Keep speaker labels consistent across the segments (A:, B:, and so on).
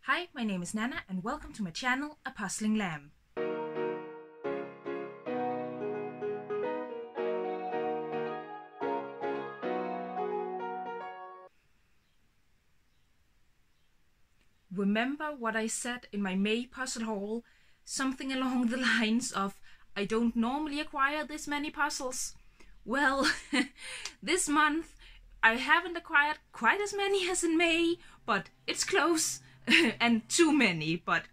A: Hi, my name is Nana and welcome to my channel, A Puzzling Lamb. Remember what I said in my May puzzle haul? Something along the lines of, I don't normally acquire this many puzzles. Well, this month I haven't acquired quite as many as in May, but it's close and too many, but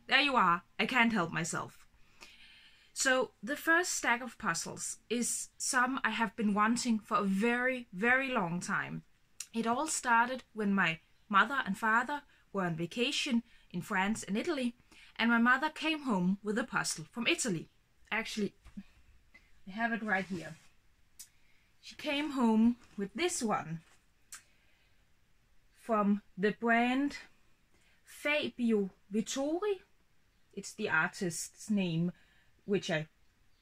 A: there you are, I can't help myself. So the first stack of puzzles is some I have been wanting for a very, very long time. It all started when my mother and father were on vacation in France and Italy, and my mother came home with a puzzle from Italy. Actually, I have it right here. She came home with this one from the brand Fabio Vittori. It's the artist's name, which I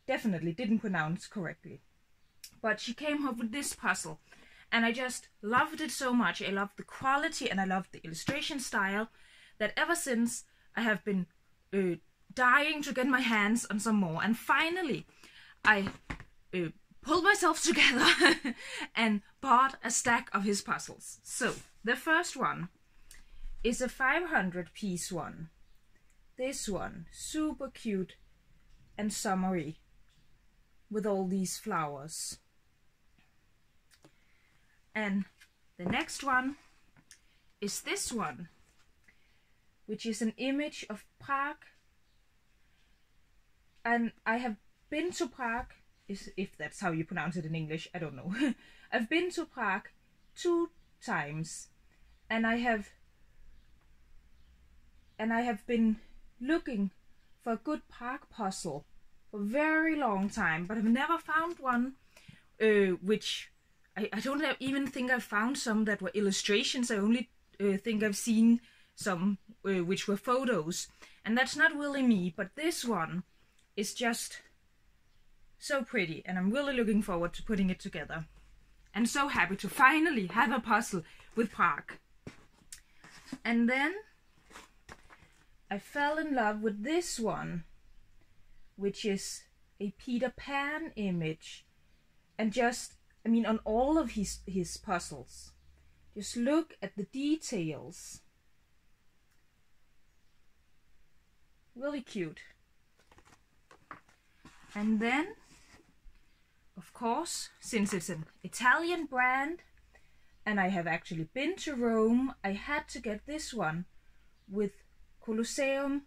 A: definitely didn't pronounce correctly. But she came home with this puzzle, and I just loved it so much. I loved the quality and I loved the illustration style that ever since I have been dying to get my hands on some more. And finally, I pulled myself together and bought a stack of his puzzles. So the first one is a 500-piece one. This one, super cute and summery with all these flowers. And the next one is this one, which is an image of Prague. And I have been to Prague, if that's how you pronounce it in English, I don't know. I've been to Prague 2 times, and I have been looking for a good Prague puzzle for a very long time, but I've never found one which I don't even think I've found some that were illustrations. I only think I've seen some which were photos, and that's not really me, but this one is just so pretty, and I'm really looking forward to putting it together. And so happy to finally have a puzzle with Prague. And then I fell in love with this one, which is a Peter Pan image. And just, I mean, on all of his puzzles, just look at the details. Really cute. And then, of course, since it's an Italian brand, and I have actually been to Rome, I had to get this one with Colosseum.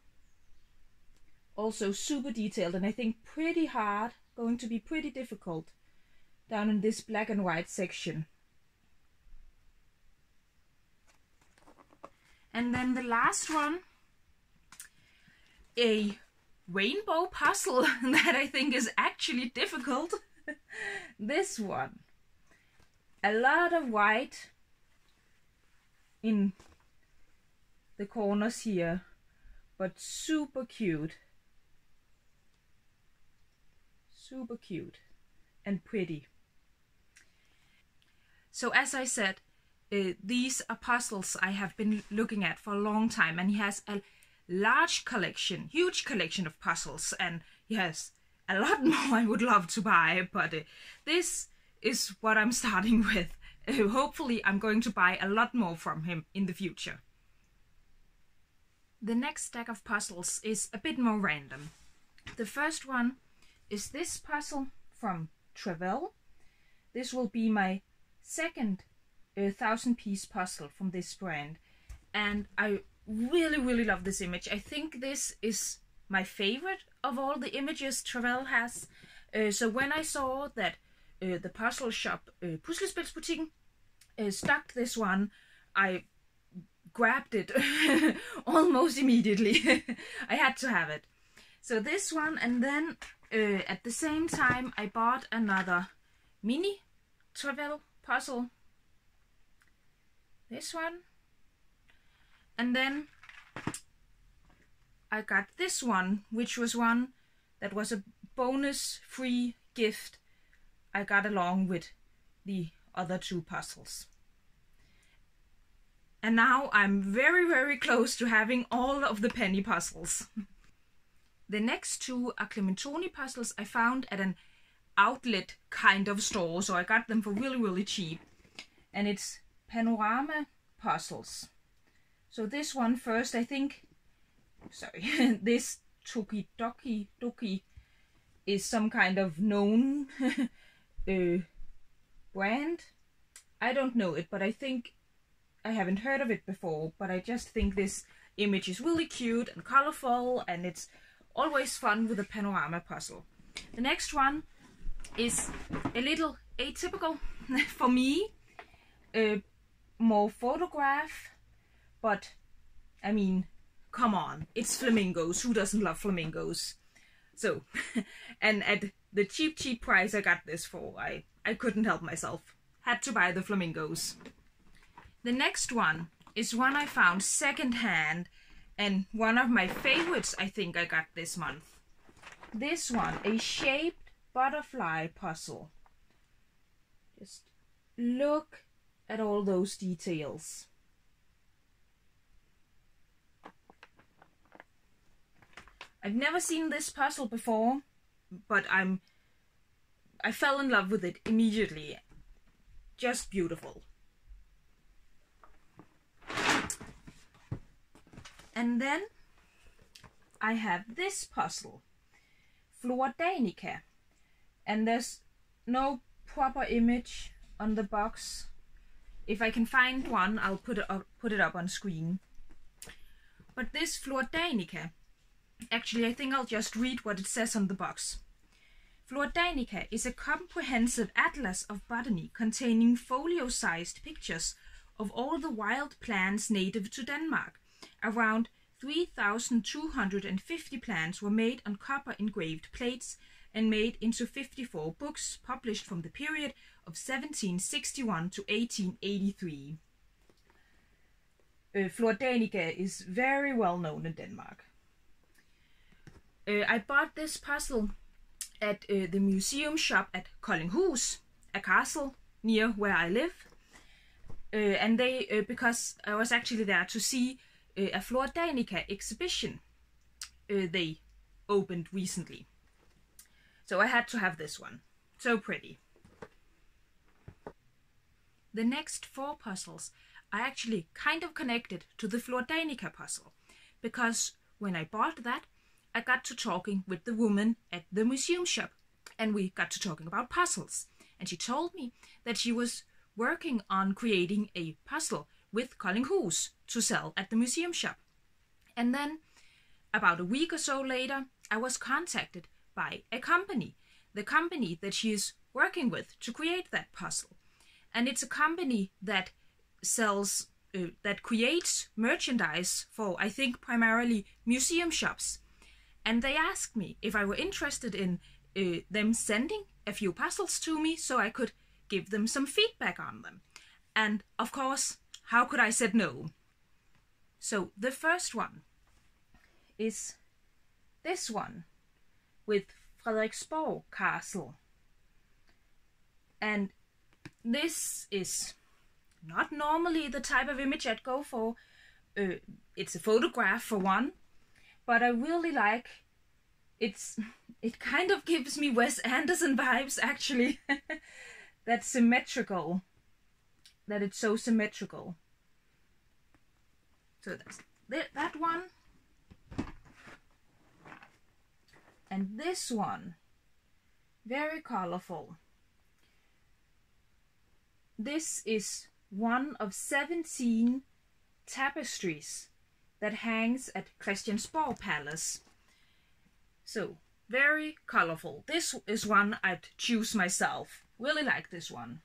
A: Also super detailed, and I think pretty hard, going to be pretty difficult down in this black and white section. And then the last one, a rainbow puzzle that I think is actually difficult. This one. A lot of white in the corners here, but super cute. Super cute and pretty. So as I said, these are puzzles I have been looking at for a long time, and he has a large collection, huge collection of puzzles, and he has a lot more I would love to buy, but this is what I'm starting with. Hopefully I'm going to buy a lot more from him in the future. The next stack of puzzles is a bit more random. The first one is this puzzle from Travel. This will be my second 1000-piece puzzle from this brand, and I really love this image. I think this is my favorite of all the images Travel has. So when I saw that the puzzle shop Puslespilsbutikken stocked this one, I grabbed it almost immediately. I had to have it. So this one, and then at the same time I bought another mini Travel puzzle. This one. And then I got this one, which was one that was a bonus free gift I got along with the other 2 puzzles. And now I'm very, very close to having all of the penny puzzles. The next two are Clementoni puzzles I found at an outlet kind of store, so I got them for really, really cheap. And it's panorama puzzles. So this one first, I think, sorry, this Tokidoki is some kind of known brand. I don't know it, but I think I haven't heard of it before, but I just think this image is really cute and colorful, and it's always fun with a panorama puzzle. The next one is a little atypical for me, more photograph, but I mean, come on, it's flamingos. Who doesn't love flamingos? So, and at the cheap price I got this for, I couldn't help myself. Had to buy the flamingos. The next one is one I found secondhand, and one of my favorites I think I got this month. This one, a shaped butterfly puzzle. Just look at all those details. I've never seen this puzzle before, but I fell in love with it immediately. Just beautiful. And then I have this puzzle, Flor Danica, and there's no proper image on the box. If I can find one, I'll put it up on screen. But this Flor Danica, actually I think I'll just read what it says on the box. Flor Danica is a comprehensive atlas of botany containing folio-sized pictures of all the wild plants native to Denmark. Around 3,250 plants were made on copper engraved plates and made into 54 books published from the period of 1761 to 1883. Flor Danica is very well known in Denmark. I bought this puzzle at the museum shop at Koldinghus, a castle near where I live. And they, because I was actually there to see a Flor Danica exhibition they opened recently. So I had to have this one. So pretty. The next four puzzles are actually kind of connected to the Flor Danica puzzle, because when I bought that, I got to talking with the woman at the museum shop, and we got to talking about puzzles. And she told me that she was working on creating a puzzle with Koldinghus to sell at the museum shop. And then, about a week or so later, I was contacted by a company, the company that she is working with to create that puzzle. And it's a company that sells, that creates merchandise for, I think, primarily museum shops. And they asked me if I were interested in them sending a few puzzles to me so I could give them some feedback on them. And of course, how could I say no? So the first one is this one with Frederiksborg Castle. And this is not normally the type of image I'd go for. It's a photograph for one, but I really like it kind of gives me Wes Anderson vibes, actually. That's symmetrical. That it's so symmetrical. So that's that one. And this one, very colorful. This is one of 17 tapestries that hangs at Christiansborg Palace. So, very colorful. This is one I'd choose myself. Really like this one,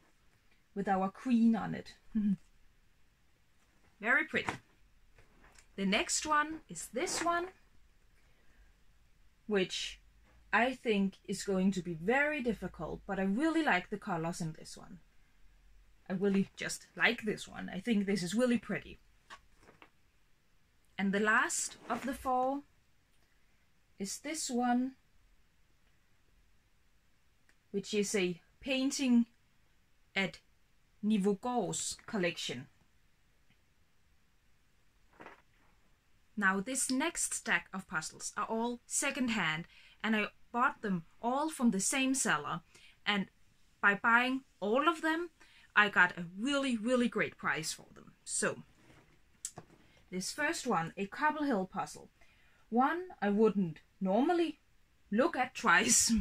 A: with our queen on it. Very pretty. The next one is this one, which I think is going to be very difficult, but I really like the colors in this one. I really just like this one. I think this is really pretty. And the last of the four is this one, which is a painting at Nivogård's collection. Now this next stack of puzzles are all second-hand, and I bought them all from the same seller, and by buying all of them I got a really great price for them. So this first one, a Cobble Hill puzzle, one I wouldn't normally look at twice,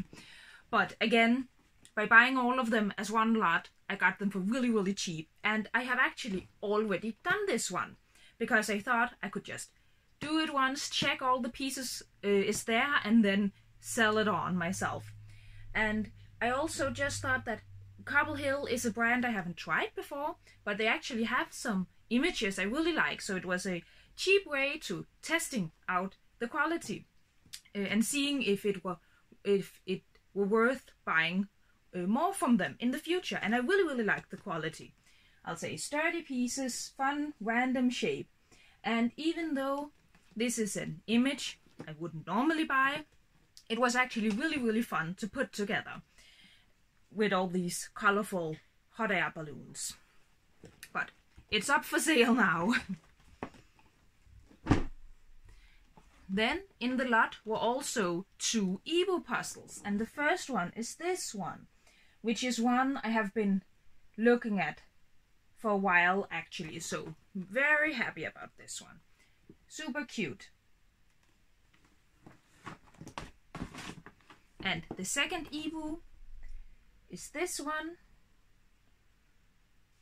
A: but again, by buying all of them as one lot, I got them for really cheap, and I have actually already done this one because I thought I could just do it once, check all the pieces is there, and then sell it on myself. And I also just thought that Cobble Hill is a brand I haven't tried before, but they actually have some images I really like, so it was a cheap way to testing out the quality and seeing if it were worth buying more from them in the future. And I really like the quality. I'll say sturdy pieces, fun random shape, and even though this is an image I wouldn't normally buy, it was actually really fun to put together with all these colorful hot air balloons. But it's up for sale now. Then in the lot were also 2 Ebu puzzles, and the first one is this one, which is one I have been looking at for a while actually, so very happy about this one. Super cute. And the second Ebu is this one,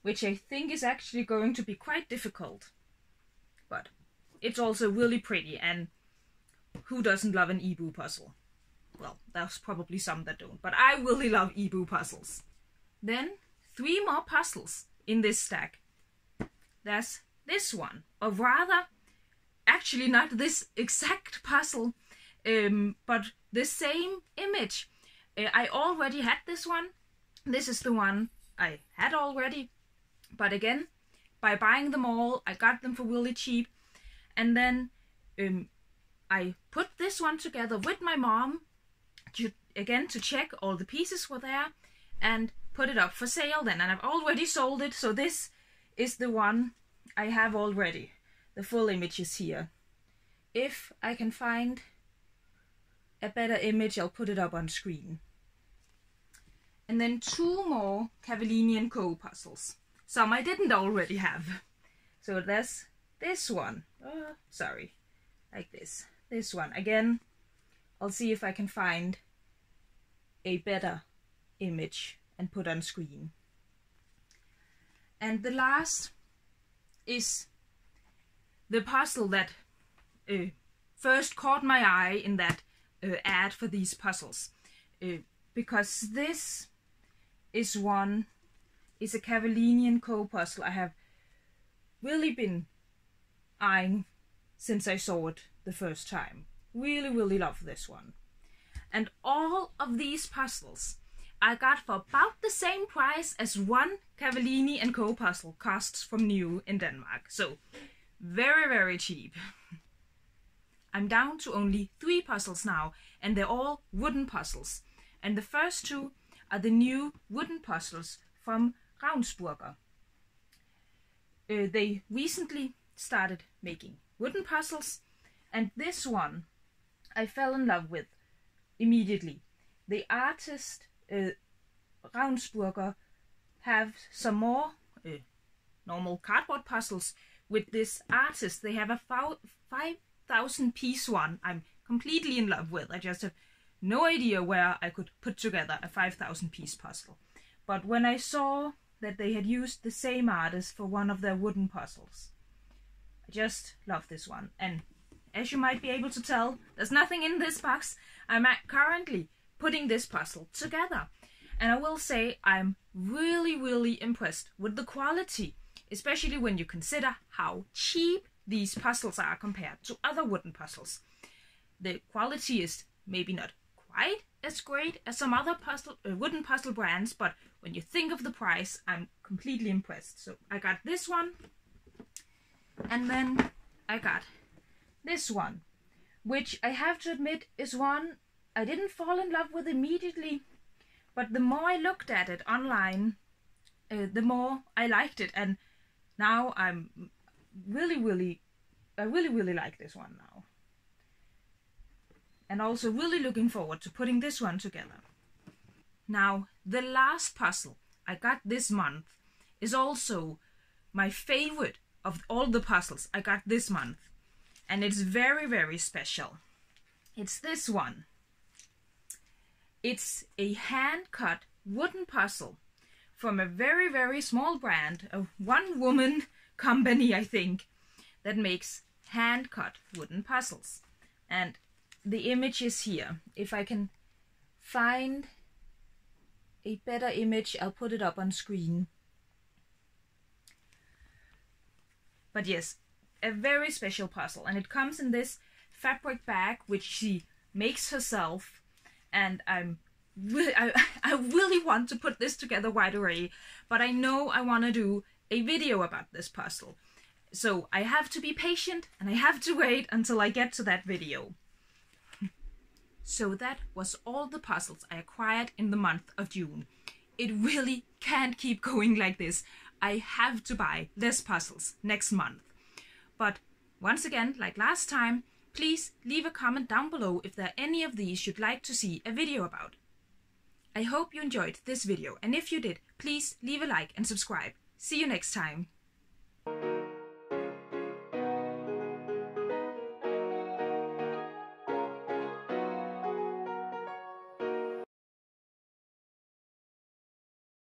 A: which I think is actually going to be quite difficult, but it's also really pretty, and who doesn't love an Ebu puzzle? Well, there's probably some that don't, but I really love Ebu puzzles. Then 3 more puzzles in this stack. There's this one, or rather, actually not this exact puzzle, but the same image. I already had this one. This is the one I had already, but again, by buying them all, I got them for really cheap, and then I put this one together with my mom to check all the pieces were there and put it up for sale then, and I've already sold it, so this is the one I have already. The full image is here. If I can find a better image, I'll put it up on screen. And then 2 more Cavallini & Co. puzzles. Some I didn't already have. So there's this one. Sorry. Like this. This one. Again, I'll see if I can find a better image and put on screen. And the last is the puzzle that first caught my eye in that ad for these puzzles. Because this is a Cavallini & Co. puzzle I have really been eyeing since I saw it the first time. Really love this one. And all of these puzzles I got for about the same price as one Cavallini & Co. puzzle costs from new in Denmark. So very cheap. I'm down to only 3 puzzles now, and they're all wooden puzzles. And the first 2 are the new wooden puzzles from Ravnsburger. They recently started making wooden puzzles, and this one I fell in love with immediately. The artist Ravnsburger have some more normal cardboard puzzles with this artist. They have a 5,000 piece one I'm completely in love with. I just have no idea where I could put together a 5,000 piece puzzle. But when I saw that they had used the same artist for one of their wooden puzzles, I just love this one. And as you might be able to tell, there's nothing in this box. I'm currently putting this puzzle together. And I will say I'm really impressed with the quality, especially when you consider how cheap these puzzles are compared to other wooden puzzles. The quality is maybe not quite as great as some other wooden puzzle brands, but when you think of the price, I'm completely impressed. So I got this one, and then I got this one, which I have to admit is one I didn't fall in love with immediately, but the more I looked at it online, the more I liked it, and now I'm really really like this one now. And also really looking forward to putting this one together. Now, the last puzzle I got this month is also my favorite of all the puzzles I got this month. And it's very special. It's this one. It's a hand-cut wooden puzzle from a very small brand, a one-woman company, I think, that makes hand-cut wooden puzzles. And the image is here. If I can find a better image, I'll put it up on screen. But yes, a very special puzzle, and it comes in this fabric bag which she makes herself, and I really want to put this together right away, but I know I want to do a video about this puzzle, so I have to be patient and I have to wait until I get to that video. So that was all the puzzles I acquired in the month of June. It really can't keep going like this. I have to buy less puzzles next month. But once again, like last time, please leave a comment down below if there are any of these you'd like to see a video about. I hope you enjoyed this video, and if you did, please leave a like and subscribe. See you next time.